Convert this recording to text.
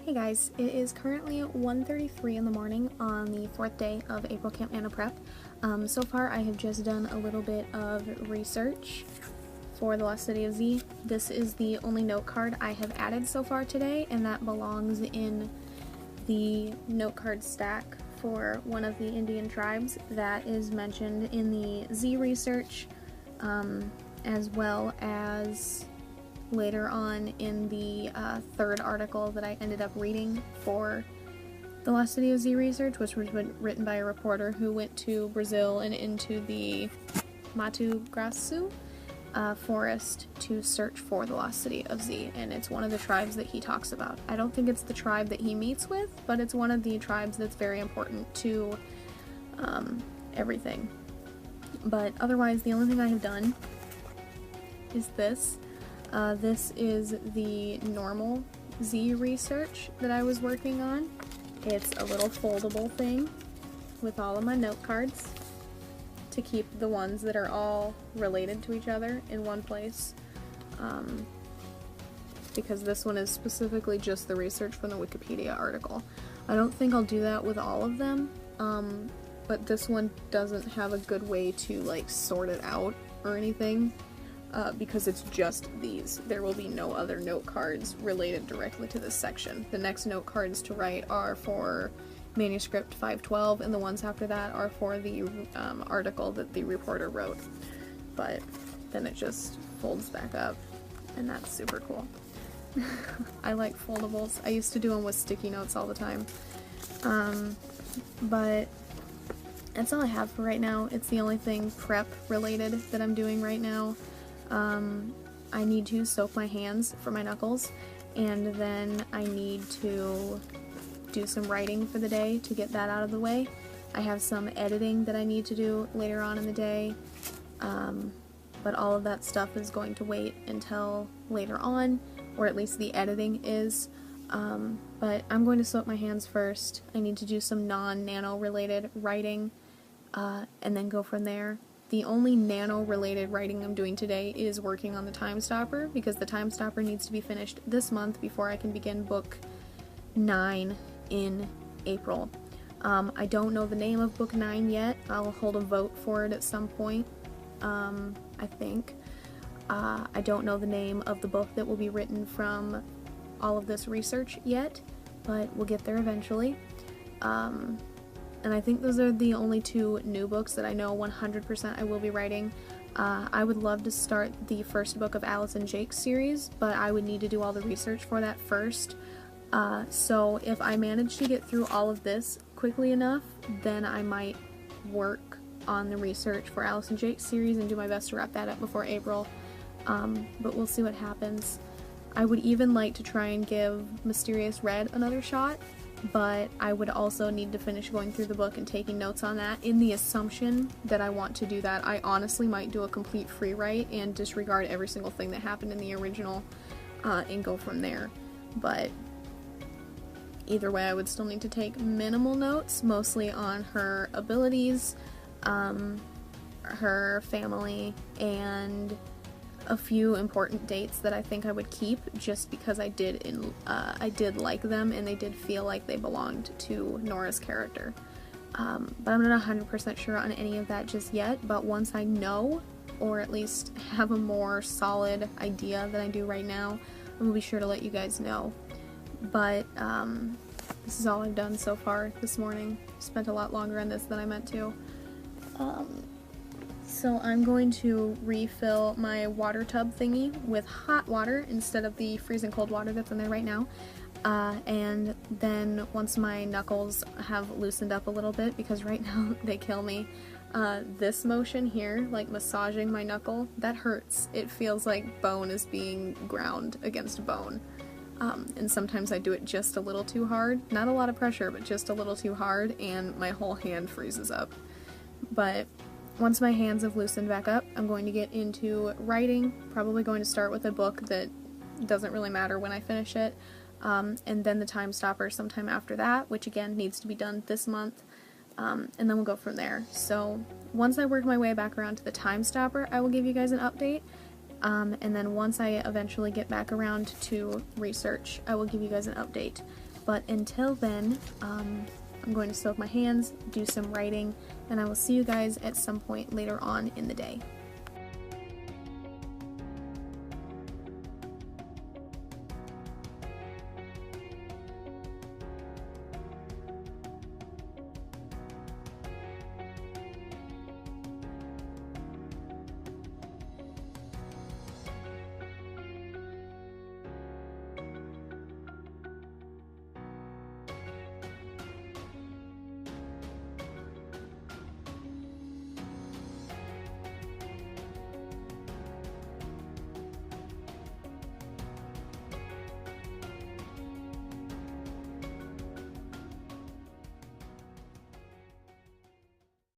Hey guys, it is currently 1:33 in the morning on the 4th day of April CampNaNo prep. So far I have just done a little bit of research for the Lost City of Z. This is the only note card I have added so far today, and that belongs in the note card stack for one of the Indian tribes that is mentioned in the Z research, as well as later on in the third article that I ended up reading for the Lost City of Z research, which was written by a reporter who went to Brazil and into the Mato Grosso forest to search for the Lost City of Z, and it's one of the tribes that he talks about. I don't think it's the tribe that he meets with, but it's one of the tribes that's very important to everything. But otherwise, the only thing I have done is this. This is the normal Z research that I was working on. It's a little foldable thing with all of my note cards to keep the ones that are all related to each other in one place, because this one is specifically just the research from the Wikipedia article. I don't think I'll do that with all of them, but this one doesn't have a good way to like sort it out or anything. Because it's just these. There will be no other note cards related directly to this section. The next note cards to write are for manuscript 512, and the ones after that are for the article that the reporter wrote. But then it just folds back up, and that's super cool. I like foldables. I used to do them with sticky notes all the time. But that's all I have for right now. It's the only thing prep related that I'm doing right now. I need to soak my hands for my knuckles, and then I need to do some writing for the day to get that out of the way. I have some editing that I need to do later on in the day, but all of that stuff is going to wait until later on, or at least the editing is. But I'm going to soak my hands first. I need to do some non-nano related writing, and then go from there. The only nano-related writing I'm doing today is working on the Time Stopper, because the Time Stopper needs to be finished this month before I can begin book 9 in April. I don't know the name of book 9 yet. I'll hold a vote for it at some point, I think. I don't know the name of the book that will be written from all of this research yet, but we'll get there eventually. And I think those are the only two new books that I know 100% I will be writing. I would love to start the first book of Alice and Jake's series, but I would need to do all the research for that first. So if I manage to get through all of this quickly enough, then I might work on the research for Alice and Jake's series and do my best to wrap that up before April. But we'll see what happens. I would even like to try and give Mysterious Red another shot, but I would also need to finish going through the book and taking notes on that in the assumption that I want to do that. I honestly might do a complete free write and disregard every single thing that happened in the original and go from there. But either way, I would still need to take minimal notes, mostly on her abilities, her family, and a few important dates that I think I would keep, just because I did like them and they did feel like they belonged to Nora's character. But I'm not 100% sure on any of that just yet, but once I know, or at least have a more solid idea than I do right now, I will be sure to let you guys know. But this is all I've done so far this morning. Spent a lot longer on this than I meant to. So I'm going to refill my water tub thingy with hot water instead of the freezing cold water that's in there right now. And then once my knuckles have loosened up a little bit, because right now they kill me, this motion here, like massaging my knuckle, that hurts. It feels like bone is being ground against bone. And sometimes I do it just a little too hard. Not a lot of pressure, but just a little too hard, and my whole hand freezes up. But once my hands have loosened back up, I'm going to get into writing. Probably going to start with a book that doesn't really matter when I finish it, and then the Time Stopper sometime after that, which again needs to be done this month, and then we'll go from there. So once I work my way back around to the Time Stopper, I will give you guys an update, and then once I eventually get back around to research, I will give you guys an update. But until then, I'm going to soak my hands, do some writing, and I will see you guys at some point later on in the day.